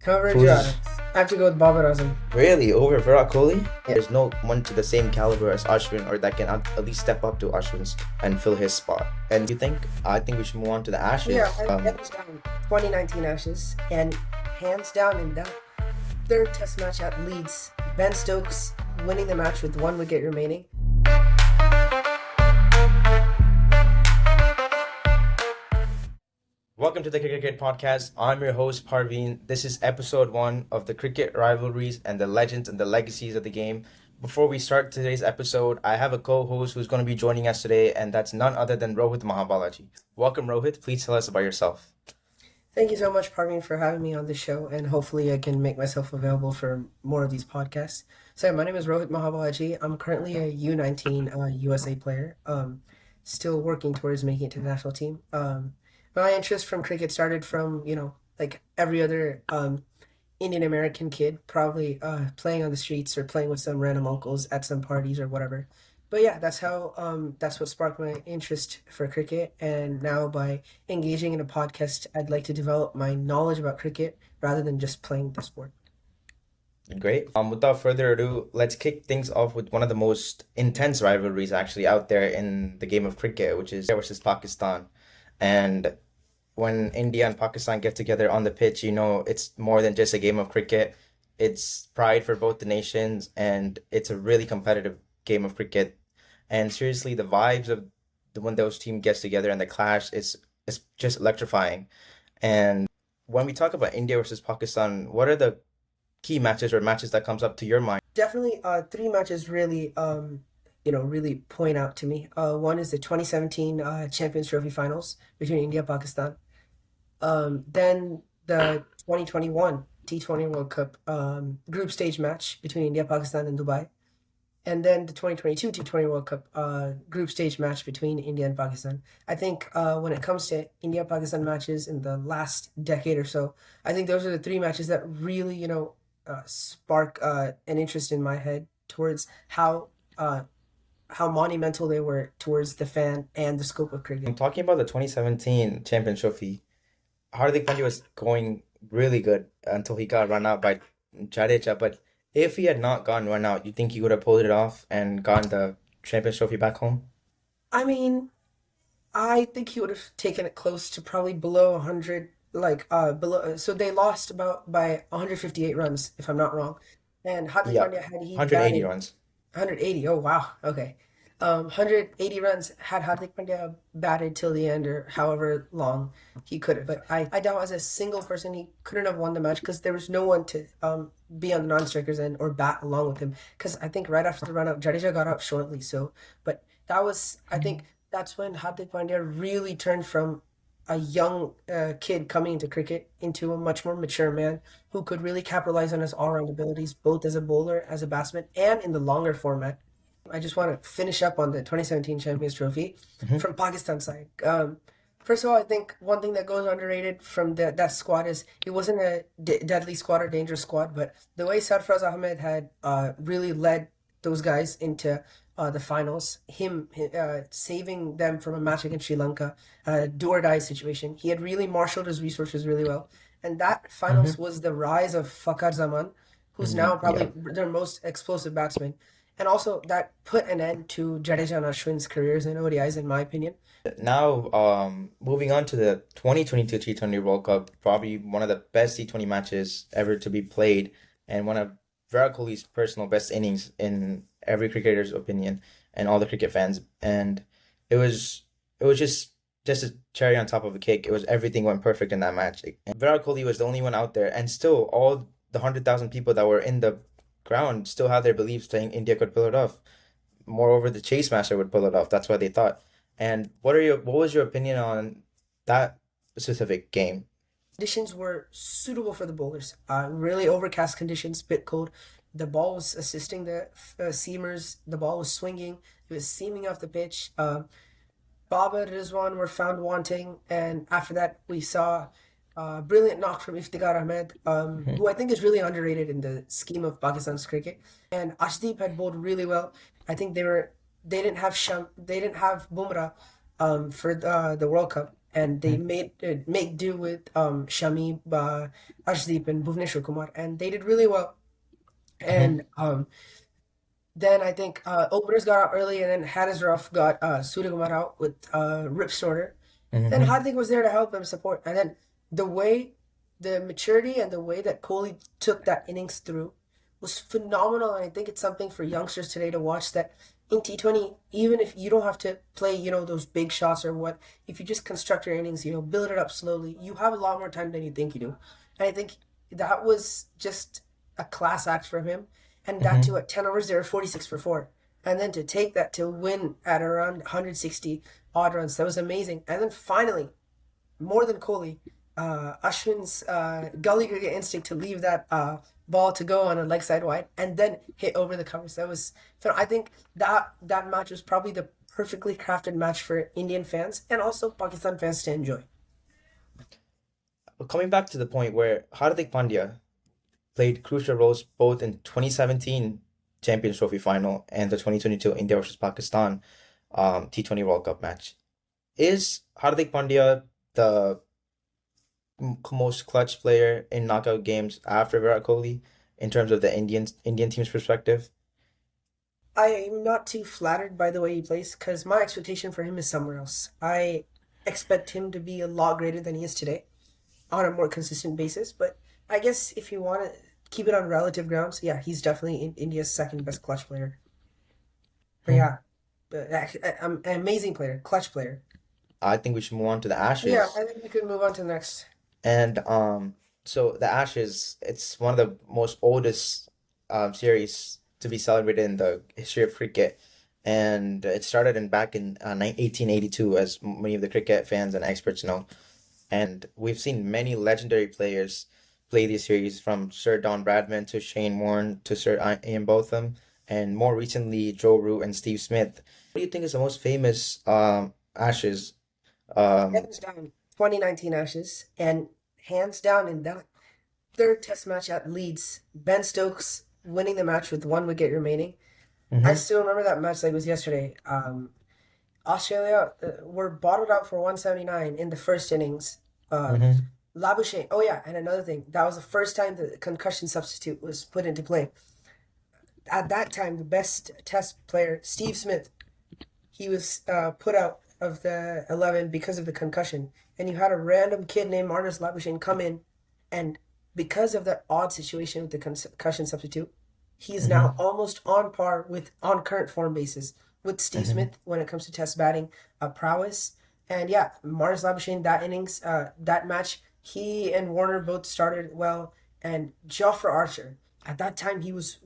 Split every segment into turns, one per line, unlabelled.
Coverage,
Who's
I have to go with Babar Azam.
really over Virat Kohli?
Yeah,
There's no one to the same caliber as Ashwin or that can at least step up to Ashwin's and fill his spot. And you think? I think we should move on to the
yeah,
Ashes.
hands down, 2019 Ashes, and hands down in that third Test match at Leeds, Ben Stokes winning the match with 1 wicket remaining.
Welcome to the Cricket Podcast. I'm your host Parveen. This is episode 1 of the cricket rivalries and the legends and the legacies of the game. Before we start today's episode, I have a co-host who's going to be joining us today, and that's none other than Rohit Mahabalaji. Welcome, Rohit. Please tell us about yourself.
Thank you so much, Parveen, for having me on the show, and hopefully I can make myself available for more of these podcasts. So, my name is Rohit Mahabalaji. I'm currently a U19 USA player, still working towards making it to the national team. My interest from cricket started from, like every other Indian American kid, probably playing on the streets or playing with some random uncles at some parties or whatever. But yeah, that's what sparked my interest for cricket. And now by engaging in a podcast, I'd like to develop my knowledge about cricket rather than just playing the sport.
Great. Without further ado, let's kick things off with one of the most intense rivalries actually out there in the game of cricket, which is India versus Pakistan. And when India and Pakistan get together on the pitch, it's more than just a game of cricket. It's pride for both the nations, and it's a really competitive game of cricket. And seriously, the vibes of when those teams gets together and the clash is just electrifying. And when we talk about India versus Pakistan, what are the key matches or matches that comes up to your mind?
Definitely, three matches really, really point out to me. One is the 2017 Champions Trophy Finals between India and Pakistan. Then the 2021 T20 World Cup group stage match between India, Pakistan, and Dubai. And then the 2022 T20 World Cup group stage match between India and Pakistan. I think when it comes to India Pakistan matches in the last decade or so, I think those are the three matches that really, spark an interest in my head towards uh, how monumental they were towards the fan and the scope of
I'm
cricket.
talking about the 2017 Champions Trophy. Hardik Pandya was going really good until he got run out by Jadeja. But if he had not gotten run out, you think he would have pulled it off and gotten the Champions Trophy back home?
I mean, I think he would have taken it close to probably below 100, like below. So they lost about by 158 runs, if I'm not wrong. And Hardik
Yeah,
Pandya had he
180
batted
runs.
180. Oh wow. Okay. 180 runs had Hardik Pandya batted till the end or however long he could have. But I doubt as a single person he couldn't have won the match because there was no one to be on the non-strikers end or bat along with him. Because I think right after the run out, Jadeja got out shortly. So, but that was I think that's when Hardik Pandya really turned from a young kid coming into cricket into a much more mature man who could really capitalize on his all-round abilities, both as a bowler, as a batsman, and in the longer format. I just want to finish up on the 2017 Champions Trophy
Hmm.
from Pakistan side. First of all, I think one thing that goes underrated from that squad is it wasn't a deadly squad or dangerous squad, but the way Sarfraz Ahmed had really led those guys into the finals, saving them from a match against Sri Lanka, do or die situation. He had really marshaled his resources really well. And that finals
Hmm.
was the rise of Fakhar Zaman, who's now
Yeah.
probably their most explosive batsman. And also that put an end to Jadeja and Ashwin's careers in ODIs, in my opinion.
Now, moving on to the 2022 T20 World Cup, probably one of the best T20 matches ever to be played, and one of Virat Kohli's personal best innings in every cricketer's opinion and all the cricket fans. And it was it was just a cherry on top of a cake. It was everything went perfect in that match. And Virat Kohli was the only one out there, and still all the 100,000 people that were in the ground still had their beliefs saying India could pull it off. Moreover, the chase master would pull it off. That's what they thought. And what was your opinion on that specific game?
Conditions were suitable for the bowlers. Really overcast conditions, bit cold. The ball was assisting the seamers. The ball was swinging. It was seaming off the pitch. Baba and Rizwan were found wanting, and after that, we saw a brilliant knock from Iftikhar Ahmed,
Mhm.
who I think is really underrated in the scheme of Pakistan's cricket. And Ashdeep had bowled really well. I think they didn't have Bumrah for the World Cup. and they
Mhm.
made make do with Shami, Ashdeep, and Bhuvneshwar Kumar, and they did really well.
Mhm.
And then I think openers got out early, and then Hadisroff got Suryakumar out with Rip Snorter. Then
Mhm.
Hardik was there to help him support. And then the way, the maturity and the way that Kohli took that innings through was phenomenal. And I think it's something for youngsters today to watch that in T20, even if you don't have to play, those big shots or what, if you just construct your innings, build it up slowly, you have a lot more time than you think you do. And I think that was just a class act from him. And that too
Mhm.
at 10 overs, they were 46 for four. And then to take that to win at around 160 odd runs, that was amazing. And then finally, more than Kohli, Ashwin's gully cricket instinct to leave that ball to go on a leg side wide and then hit over the covers. That was, I think that match was probably the perfectly crafted match for Indian fans and also Pakistan fans to enjoy.
Coming back to the point where Hardik Pandya played crucial roles both in 2017 Champions Trophy final and the 2022 India versus Pakistan T20 World Cup match. Is Hardik Pandya the most clutch player in knockout games after Virat Kohli in terms of the Indian team's perspective?
I'm not too flattered by the way he plays because my expectation for him is somewhere else. I expect him to be a lot greater than he is today on a more consistent basis. But I guess if you want to keep it on relative grounds, yeah, he's definitely in India's second best clutch player. But
Hmm.
yeah, an amazing player, clutch player.
I think we should move on to the
Yeah,
Ashes.
I think we could move on to the next.
And so the Ashes, it's one of the most oldest series to be celebrated in the history of cricket. And it started in back in 1882, as many of the cricket fans and experts know. And we've seen many legendary players play these series, from Sir Don Bradman to Shane Warne to Sir Ian Botham, and more recently Joe Root and Steve Smith. What do you think is the most famous Ashes? Um,
Hands down, 2019 Ashes, and hands down in that third Test match at Leeds, Ben Stokes winning the match with 1 wicket remaining. I
mm-hmm,
still remember that match like it was yesterday. Australia were bottled out for 179 in the first innings. Uh,
mm-hmm,
Labuschagne. Oh yeah, and another thing, that was the first time the concussion substitute was put into play. At that time, the best Test player, Steve Smith, he was put out of the 11 because of the concussion, and you had a random kid named Marnus Labuschagne come in, and because of that odd situation with the concussion substitute, he is now
mm-hmm,
almost on par with on current form basis with Steve
mm-hmm,
Smith when it comes to Test batting prowess. And yeah, Marnus Labuschagne that innings, that match, he and Warner both started well, and Joffre Archer at that time he was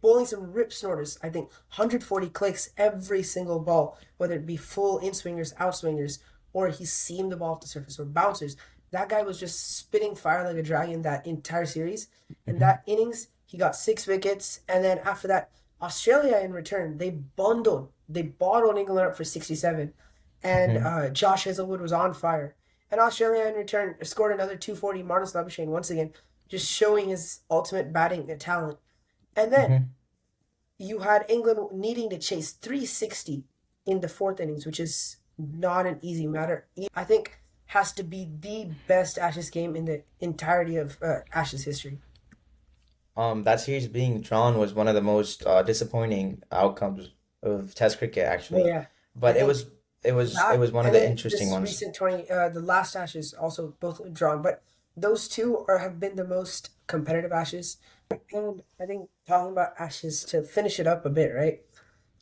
bowling some rip snorters. I think 140 clicks every single ball, whether it be full in swingers, out swingers, or he seamed the ball off the surface or bouncers. That guy was just spitting fire like a dragon that entire series. In
mm-hmm,
that innings, he got 6 wickets, and then after that, Australia in return they bottled England up for 67, and
mm-hmm,
Josh Hazelwood was on fire. And Australia in return scored another 240. Marnus Labuschagne once again, just showing his ultimate batting talent. And then
mm-hmm.
you had England needing to chase 360 in the fourth innings, which is not an easy matter. I think has to be the best Ashes game in the entirety of Ashes history.
That series being drawn was one of the most disappointing outcomes of Test cricket,
Oh
actually.
yeah, I
But it
think
was it was it
that,
was one of
and
the
then
interesting
this
ones.
recent 20, the last Ashes also both drawn, but those two have been the most competitive Ashes. And I think talking about Ashes to finish it up a bit, right?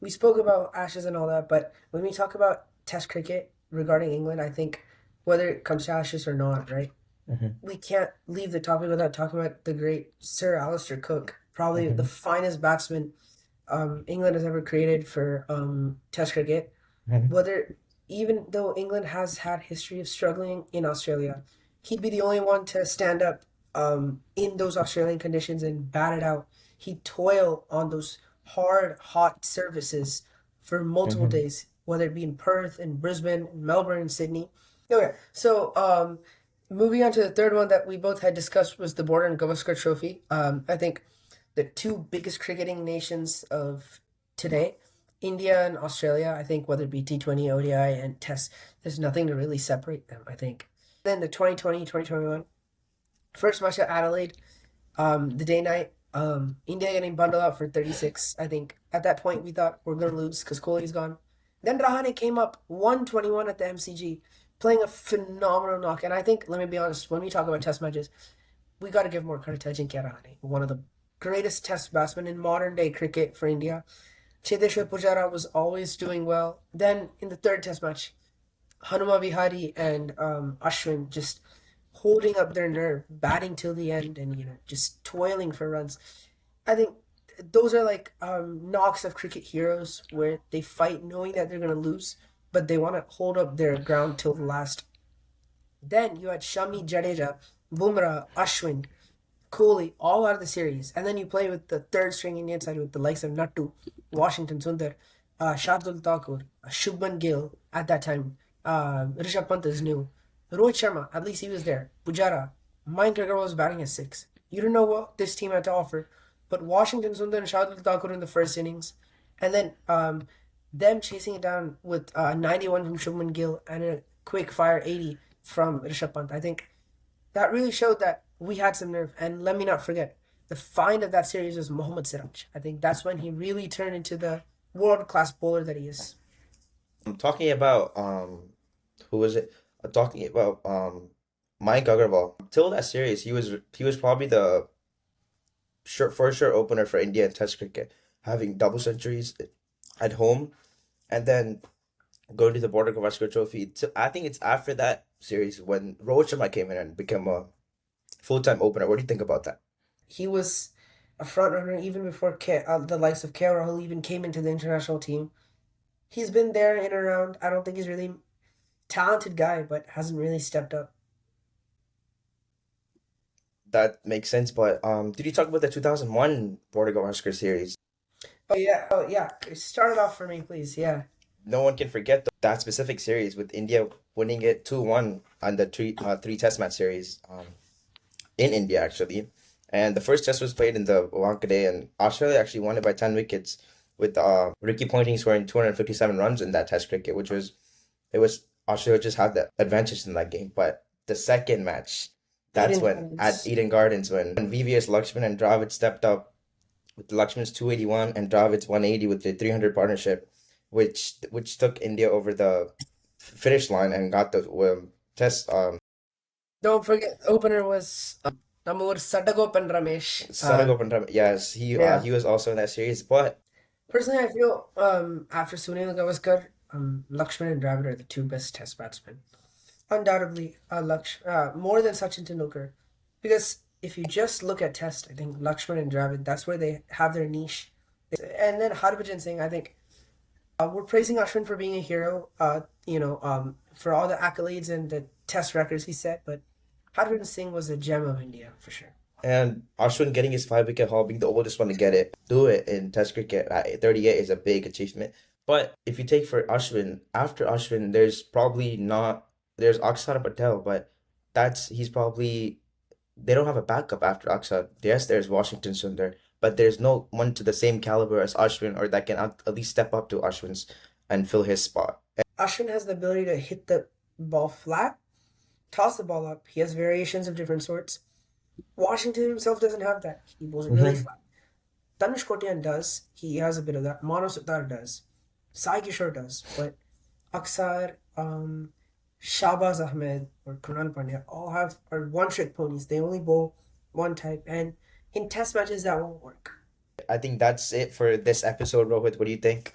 We spoke about Ashes and all that, but when we talk about Test cricket regarding England, I think whether it comes to Ashes or not, right?
Hmm.
We can't leave the topic without talking about the great Sir Alistair Cook, probably the
Hmm.
finest batsman England has ever created for Test cricket.
Hmm.
Whether even though England has had history of struggling in Australia, he'd be the only one to stand up in those Australian conditions and bat it out. He'd toil on those hard, hot surfaces for multiple
Hmm.
days, whether it be in Perth, in Brisbane, Melbourne, and Sydney. Okay, so moving on to the third one that we both had discussed was the Border and Gavaskar Trophy. I think the two biggest cricketing nations of today India and Australia, I think whether it be T20, ODI, and Test, there's nothing to really separate them, I think. Then the 2020, 2021, first match at Adelaide, the day night, India getting bundled out for 36. I think at that point we thought we're going to lose because Kohli's gone. Then Rahane came up 121 at the MCG, playing a phenomenal knock. And I think, let me be honest, when we talk about test matches, we got to give more credit to Ajinkya Rahane, one of the greatest test batsmen in modern day cricket for India. Cheteshwar Pujara was always doing well. Then in the third test match, Hanuma Vihari and Ashwin just holding up their nerve, batting till the end, and just toiling for runs. I think those are like knocks of cricket heroes where they fight knowing that they're gonna lose, but they want to hold up their ground till the last. Then you had Shami Jadeja, Bumrah, Ashwin, Kohli, all out of the series. And then you play with the third string Indian side with the likes of Nattu, Washington Sundar, Shardul Thakur, Shubman Gill at that time. Rishabh Pant is new. Rohit Sharma, at least he was there. Pujara, Mayank Agarwal was batting at six. You don't know what this team had to offer. But Washington Sundar and Shardul Thakur in the first innings. And then them chasing it down with 91 from Shubman Gill and a quick fire 80 from Rishabh Pant. I think that really showed that we had some nerve. And let me not forget, the find of that series was Mohammad Siraj. I think that's when he really turned into the world class bowler that he is.
I'm talking about who was it? I'm talking about Mike Agarwal. Till that series, he was probably the for sure opener for India in Test cricket, having double centuries at home, and then going to the Border Gavaskar Trophy. So I think it's after that series when Rohit Sharma came in and became a full-time opener. What do you think about that?
He was a front runner even before the likes of KL Rahul even came into the international team. He's been there in and around. I don't think he's really talented guy, but hasn't really stepped up.
That makes sense, but did you talk about the 2001 Border Gavaskar series?
Oh yeah. Start it off for me, please. Yeah.
No one can forget that specific series with India winning it 2-1 on the three test match series in India actually. And the first test was played in the Wankhede, and Australia actually won it by 10 wickets with Ricky Ponting scoring 257 runs in that test cricket, which was it was Australia just had the advantage in that game. But the second match, that's
Eden
when at
Gardens.
Eden Gardens when VVS Lakshman and Dravid stepped up with Lakshman's 281 and Dravid's 180 with the 300 partnership, which took India over the finish line and got the test
Don't forget, opener was Namur Sadagopan Ramesh.
Saragopan. Yes,
Yeah.
he was also in that series, but
Personally, I feel after Sunil Gavaskar, Lakshman and Dravid are the two best test batsmen. Undoubtedly, more than Sachin Tendulkar. Because if you just look at test, I think Lakshman and Dravid, that's where they have their niche. And then Harbhajan Singh, I think we're praising Ashwin for being a hero, for all the accolades and the test records he set, but Harbhajan Singh was a gem of India for sure.
and Ashwin getting his 5 wicket haul, being the oldest one to get it, do it in Test cricket at 38 is a big achievement. But if you take for Ashwin, after Ashwin, there's Akshar Patel, but that's he's probably they don't have a backup after Akshar. Yes, there's Washington Sundar, but there's no one to the same caliber as Ashwin or that can at least step up to Ashwin's and fill his spot.
Ashwin has the ability to hit the ball flat, toss the ball up. He has variations of different sorts. Washington himself doesn't have that. He bowls it really
Mhm.
flat. Tanush Kotian does. He has a bit of that. Mano Sutar does. Sai Kishore does. But Aksar, Shahbaz Ahmed, or Kunal Pandya all are one trick ponies. They only bowl one type. And in test matches, that won't work.
I think that's it for this episode, Rohit. What do you think?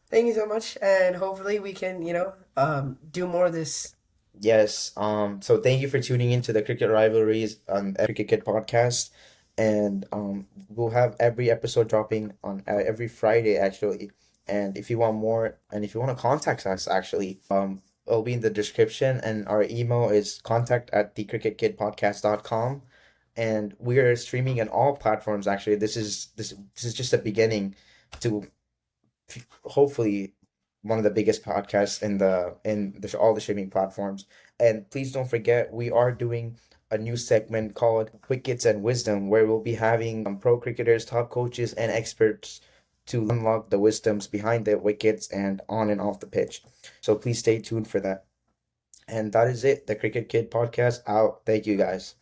Thank you so much. And hopefully we can, do more of this.
Yes. So thank you for tuning into the Cricket Rivalries on Cricket Kid podcast, and we'll have every episode dropping on every Friday actually. And if you want more, and if you want to contact us, actually, it'll be in the description, and our email is contact at thecricketkidpodcast.com. And we are streaming on all platforms. Actually, this is just a beginning to hopefully one of the biggest podcasts in all the streaming platforms. And please don't forget, we are doing a new segment called Wickets and Wisdom, where we'll be having pro cricketers, top coaches, and experts to unlock the wisdoms behind the wickets and on and off the pitch. So please stay tuned for that. And that is it. The Cricket Kid podcast out. Thank you guys.